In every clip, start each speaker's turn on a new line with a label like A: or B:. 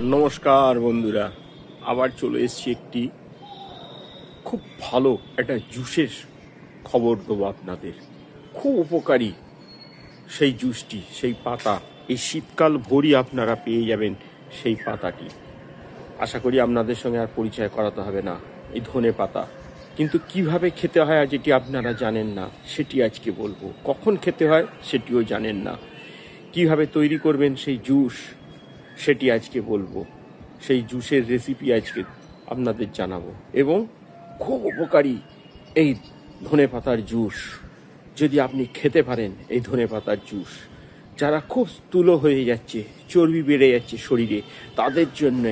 A: নমস্কার বন্ধুরা, আবার চলে এসেছি একটি খুব ভালো একটা জুসের খবর দেবো আপনাদের। খুব উপকারী সেই জুসটি, সেই পাতা এই শীতকাল ভরি আপনারা পেয়ে যাবেন সেই পাতাটি। আশা করি আপনাদের সঙ্গে আর পরিচয় করাতে হবে না। এই ধনে পাতা কিন্তু কিভাবে খেতে হয় আর যেটি আপনারা জানেন না সেটি আজকে বলবো। কখন খেতে হয় সেটিও জানেন না। কিভাবে তৈরি করবেন সেই জুস সেটি আজকে বলবো। সেই জুসের রেসিপি আজকে আপনাদের জানাবো। এবং খুব উপকারী এই ধনেপাতার জুস যদি আপনি খেতে পারেন। এই ধনেপাতার জুস যারা খুব স্থূল হয়ে যাচ্ছে, চর্বি বেড়ে যাচ্ছে শরীরে, তাদের জন্য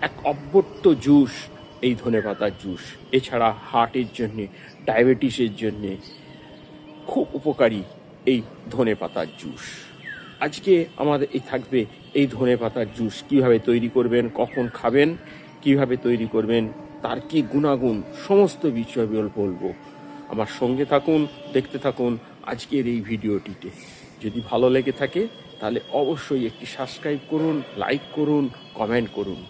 A: এক অব্যর্থ জুস এই ধনেপাতার জুস। এছাড়া হার্টের জন্যে, ডায়াবেটিসের জন্যে খুব উপকারী এই ধনেপাতার জুস। আজকে আমাদের থাকবে এই ধনেপাতার জুস কিভাবে তৈরি করবেন, কখন খাবেন, কিভাবে তৈরি করবেন, তার কি গুণাগুণ, সমস্ত বিষয় বলবো। আমার সঙ্গে থাকুন, দেখতে থাকুন আজকের এই ভিডিওটিতে। যদি ভালো লেগে থাকে তাহলে অবশ্যই একটি সাবস্ক্রাইব করুন, লাইক করুন, কমেন্ট করুন।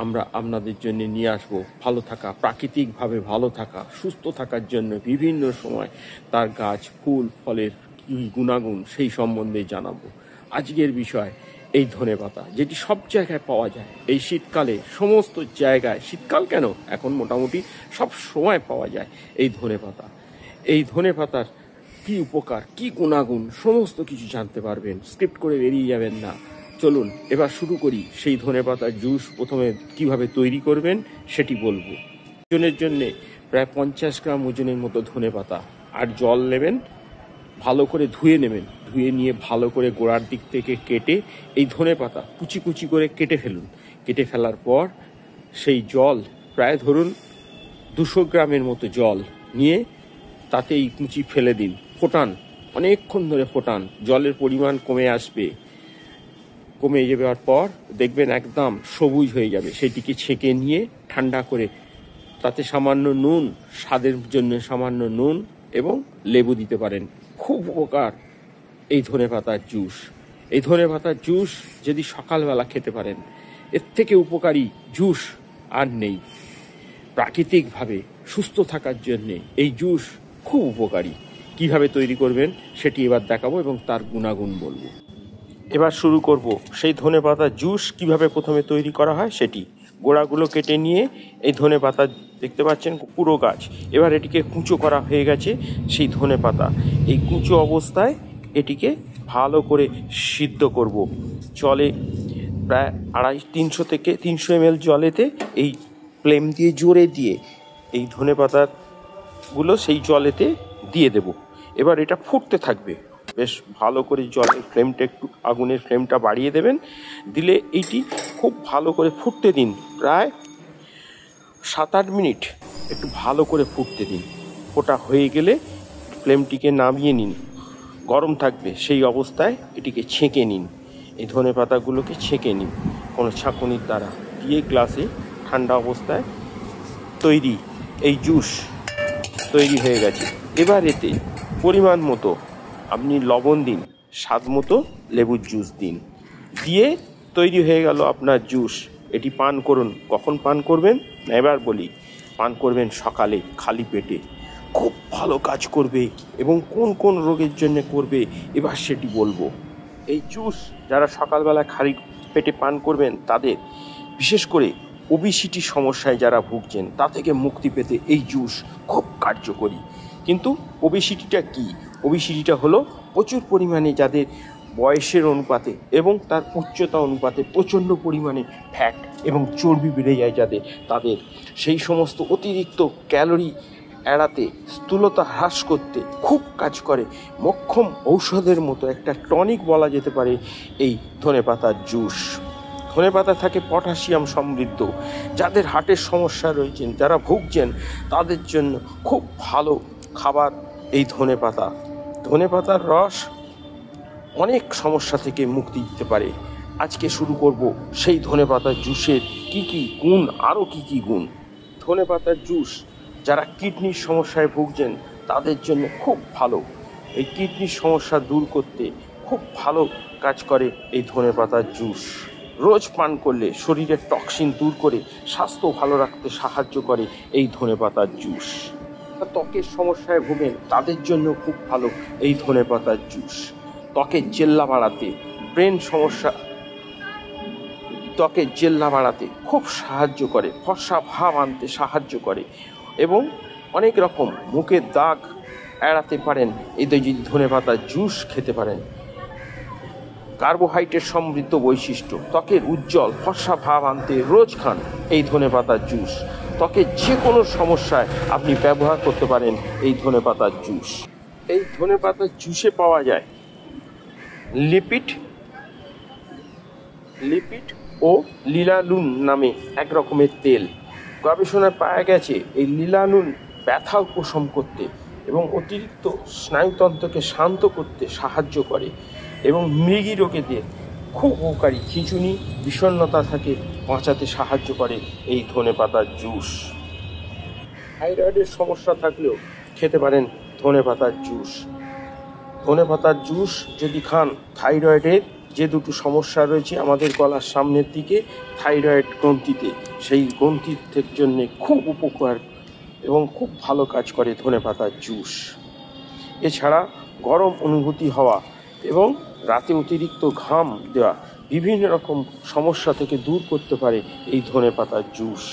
A: আমরা আপনাদের জন্য নিয়ে আসবো ভালো থাকা, প্রাকৃতিকভাবে ভালো থাকা, সুস্থ থাকার জন্য বিভিন্ন সময় তার গাছ, ফুল, ফলের কি গুণাগুণ সেই সম্বন্ধে জানাবো। আজকের বিষয় এই ধনেপাতা, যেটি সব জায়গায় পাওয়া যায় এই শীতকালে, সমস্ত জায়গায়। শীতকাল কেন, এখন মোটামুটি সব সময় পাওয়া যায় এই ধনেপাতা। এই ধনেপাতার কি উপকার, কি গুণাগুণ, সমস্ত কিছু জানতে পারবেন। স্কিপ করে বেরিয়ে যাবেন না। চলুন এবার শুরু করি সেই ধনেপাতার জুস। প্রথমে কিভাবে তৈরি করবেন সেটি বলবো। ওজনের জন্যে প্রায় 50 গ্রাম ওজনের মতো ধনেপাতা আর জল নেবেন, ভালো করে ধুয়ে নেবেন। ধুয়ে নিয়ে ভালো করে গোড়ার দিক থেকে কেটে এই ধনেপাতা কুচি কুচি করে কেটে ফেলুন। কেটে ফেলার পর সেই জল প্রায় ধরুন 200 গ্রামের মতো জল নিয়ে তাতে এই কুচি ফেলে দিন। ফোটান, অনেকক্ষণ ধরে ফোটান। জলের পরিমাণ কমে আসবে, কমে যাওয়ার পর দেখবেন একদম সবুজ হয়ে যাবে। সেটিকে ছেঁকে নিয়ে ঠান্ডা করে তাতে সামান্য নুন, স্বাদের জন্য সামান্য নুন এবং লেবু দিতে পারেন। খুব উপকার এই ধনেপাতার জুস। এই ধনেপাতার জুস যদি সকালবেলা খেতে পারেন, এর থেকে উপকারী জুস আর নেই। প্রাকৃতিকভাবে সুস্থ থাকার জন্যে এই জুস খুব উপকারী। কিভাবে তৈরি করবেন সেটি এবার দেখাবো এবং তার গুণাগুণ বলবো। এবার শুরু করব সেই ধনেপাতার জুস কিভাবে প্রথমে তৈরি করা হয় সেটি। গোড়াগুলো কেটে নিয়ে এই ধনেপাতা দেখতে পাচ্ছেন পুরো গাছ। এবার এটিকে কুঁচো করা হয়ে গেছে সেই ধনেপাতা। এই কুঁচো অবস্থায় এটিকে ভালো করে সিদ্ধ করব জলে, প্রায় 300 থেকে 300 ml জলেতে। এই ফ্লেম দিয়ে জোরে দিয়ে এই ধনেপাতাগুলো সেই জলেতে দিয়ে দেব। এবার এটা ফুটতে থাকবে বেশ ভালো করে। জলের ফ্লেমটা একটু, আগুনের ফ্লেমটা বাড়িয়ে দেবেন। দিলে এইটি খুব ভালো করে ফুটতে দিন, প্রায় 7-8 মিনিট একটু ভালো করে ফুটতে দিন। ফোটা হয়ে গেলে ফ্লেমটিকে নামিয়ে নিন, গরম থাকবে সেই অবস্থায় এটিকে ছেঁকে নিন। এই ধনে পাতাগুলোকে ছেঁকে নিন কোনো ছাঁকুনির দ্বারা, দিয়ে গ্লাসে ঠান্ডা অবস্থায় তৈরি এই জুস তৈরি হয়ে গেছে। এবার এতে পরিমাণ মতো আপনি লবণ দিন, স্বাদ মতো লেবুর জুস দিন, দিয়ে তৈরি হয়ে গেল আপনার জুস। এটি পান করুন। কখন পান করবেন না এবার বলি। পান করবেন সকালে খালি পেটে, খুব ভালো কাজ করবে। এবং কোন কোন রোগের জন্য করবে এবার সেটি বলবো। এই জুস যারা সকালবেলা খালি পেটে পান করবেন তাদের, বিশেষ করে ওবেসিটি সমস্যায় যারা ভুগছেন তা থেকে মুক্তি পেতে এই জুস খুব কার্যকরী। কিন্তু ওবেসিটিটা কি? ওবেসিটিটা হলো প্রচুর পরিমাণে যাদের বয়সের অনুপাতে এবং তার উচ্চতা অনুপাতে প্রচণ্ড পরিমাণে ফ্যাট এবং চর্বি বেড়ে যায় যাদের, তাদের সেই সমস্ত অতিরিক্ত ক্যালোরি এড়াতে, স্থূলতা হ্রাস করতে খুব কাজ করে। মোক্ষম ঔষধের মতো একটা টনিক বলা যেতে পারে এই ধনেপাতার জুস। ধনেপাতা থাকে পটাশিয়াম সমৃদ্ধ। যাদের হার্টের সমস্যা রয়েছেন, যারা ভুগছেন, তাদের জন্য খুব ভালো খাবার এই ধনেপাতা। ধনেপাতার রস অনেক সমস্যা থেকে মুক্তি দিতে পারে। আজকে শুরু করব সেই ধনেপাতার জুসের কি কি গুণ, আরও কি কি গুণ। ধনেপাতার জুস যারা কিডনির সমস্যায় ভুগছেন তাদের জন্য খুব ভালো। এই কিডনির সমস্যা দূর করতে খুব ভালো কাজ করে এই ধনেপাতার জুস। রোজ পান করলে শরীরের টক্সিন দূর করে স্বাস্থ্য ভালো রাখতে সাহায্য করে এই ধনেপাতার জুস। ত্বকের সমস্যায় ভোগেন তাদের জন্য খুব ভালো এই ধনেপাতার জুস। ত্বকের জেল্লা বাড়াতে, ব্রেন সমস্যা, ত্বকের জেল্লা বাড়াতে খুব সাহায্য করে, ফর্সা ভাব আনতে সাহায্য করে এবং অনেক রকম মুখের দাগ এড়াতে পারেন এই ধনেপাতার জুস খেতে পারেন। কার্বোহাইড্রেট সমৃদ্ধ বৈশিষ্ট্য, ত্বকের উজ্জ্বল ফর্সা ভাব আনতে রোজ খান এই ধনেপাতার জুস। ত্বকের যে কোনো সমস্যায় আপনি ব্যবহার করতে পারেন এই ধনেপাতার জুস। এই ধনেপাতার জুসে পাওয়া যায় লিপিড ও লিলানুন নামে এক রকমের তেল। গবেষণায় পাওয়া গেছে এই লিলানুন ব্যথা উপশম করতে এবং অতিরিক্ত স্নায়ুতন্ত্রকে শান্ত করতে সাহায্য করে এবং মৃগী রোগীদের খুব উপকারী, খিঁচুনি বিষণ্ণতা থেকে বাঁচাতে সাহায্য করে এই ধনেপাতার জুস। থাইরয়েডের সমস্যা থাকলেও খেতে পারেন ধনেপাতার জুস। ধনেপাতার জুস যদি খান, থাইরয়েডের যে দুটো সমস্যা রয়েছে আমাদের গলার সামনের দিকে থাইরয়েড গ্রন্থিতে, সেই গ্রন্থির জন্য খুব উপকার এবং খুব ভালো কাজ করে ধনেপাতার জুস। এছাড়া গরম অনুভূতি হওয়া এবং রাতে অতিরিক্ত ঘাম দেওয়া বিভিন্ন রকম সমস্যা থেকে দূর করতে পারে এই ধনেপাতার জুস।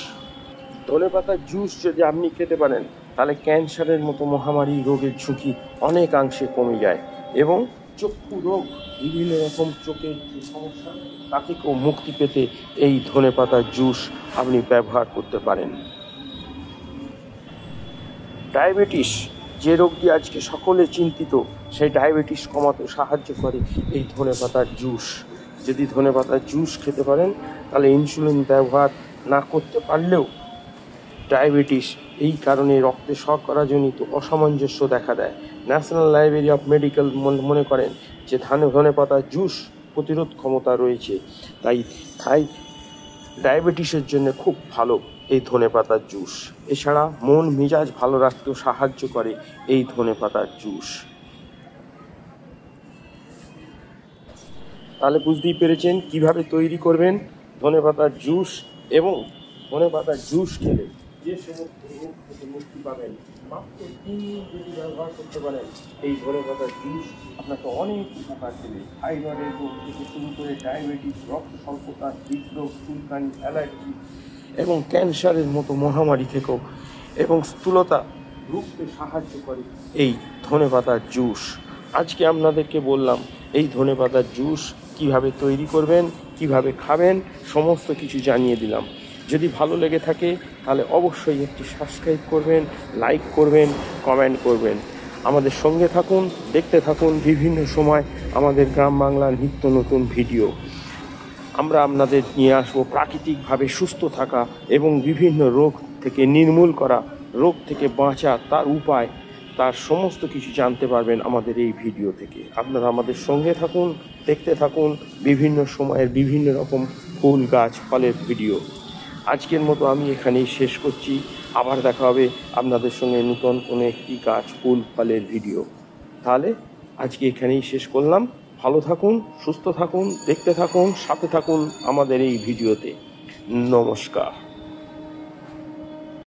A: ধনেপাতার জুস যদি আপনি খেতে পারেন তাহলে ক্যান্সারের মতো মহামারী রোগের ঝুঁকি অনেকাংশে কমে যায় এবং চক্ষু রোগ, বিভিন্ন রকম চোখের যে সমস্যা তা থেকেও মুক্তি পেতে এই ধনেপাতার জুস আপনি ব্যবহার করতে পারেন। ডায়াবেটিস, যে রোগটি আজকে সকলে চিন্তিত, সেই ডায়াবেটিস কমাতে সাহায্য করে এই ধনেপাতার জুস। যদি ধনেপাতার জুস খেতে পারেন তাহলে ইনসুলিন ব্যবহার না করতে পারলেও ডায়াবেটিস এই কারণে রক্তে শর্করাজনিত অসামঞ্জস্য দেখা দেয়। ন্যাশনাল লাইব্রেরি অফ মেডিকেল মনে করেন যে ধনেপাতার জুস প্রতিরোধ ক্ষমতা রয়েছে, তাই ডায়াবেটিসের জন্য খুব ভালো এই ধনেপাতার জুস। এছাড়া মন মেজাজ ভালো রাখতেও সাহায্য করে এই ধনেপাতার জুস। তাহলে বুঝতেই পেরেছেন কিভাবে তৈরি করবেন ধনেপাতার জুস, এবং ধনেপাতার জুস খেলে যে সমস্ত রোগ থেকে মুক্তি পাবেন। মাত্র 3 দিন যদি ব্যবহার করতে পারেন এই ধনেপাতার জুস আপনাকে অনেক উপকার দেবে। থাইরয়েডের রোগ থেকে শুরু করে ডায়াবেটিস, রক্ত স্বল্পতা, হৃদরোগ, চুলকানি, অ্যালার্জি এবং ক্যান্সারের মতো মহামারী থেকেও এবং স্থূলতা রুখতে সাহায্য করে এই ধনেপাতার জুস। আজকে আপনাদেরকে বললাম এই ধনেপাতার জুস কিভাবে তৈরি করবেন, কিভাবে খাবেন, সমস্ত কিছু জানিয়ে দিলাম। যদি ভালো লেগে থাকে তাহলে অবশ্যই একটি সাবস্ক্রাইব করবেন, লাইক করবেন, কমেন্ট করবেন। আমাদের সঙ্গে থাকুন, দেখতে থাকুন বিভিন্ন সময় আমাদের গ্রাম বাংলার নিত্য নতুন ভিডিও। আমরা আপনাদের নিয়ে আসবো প্রাকৃতিকভাবে সুস্থ থাকা এবং বিভিন্ন রোগ থেকে নির্মূল করা, রোগ থেকে বাঁচা তার উপায়, তার সমস্ত কিছু জানতে পারবেন আমাদের এই ভিডিও থেকে। আপনারা আমাদের সঙ্গে থাকুন, দেখতে থাকুন বিভিন্ন সময়ের বিভিন্ন রকম ফুল গাছ ফলের ভিডিও। আজকের মতো আমি এখানেই শেষ করছি। আবার দেখা হবে আপনাদের সঙ্গে নতুন কোনো একটি গাছ ফুল ফলের ভিডিও। তাহলে আজকে এখানেই শেষ করলাম। ভালো থাকুন, সুস্থ থাকুন, দেখতে থাকুন, সাথে থাকুন আমাদের এই ভিডিওতে। নমস্কার।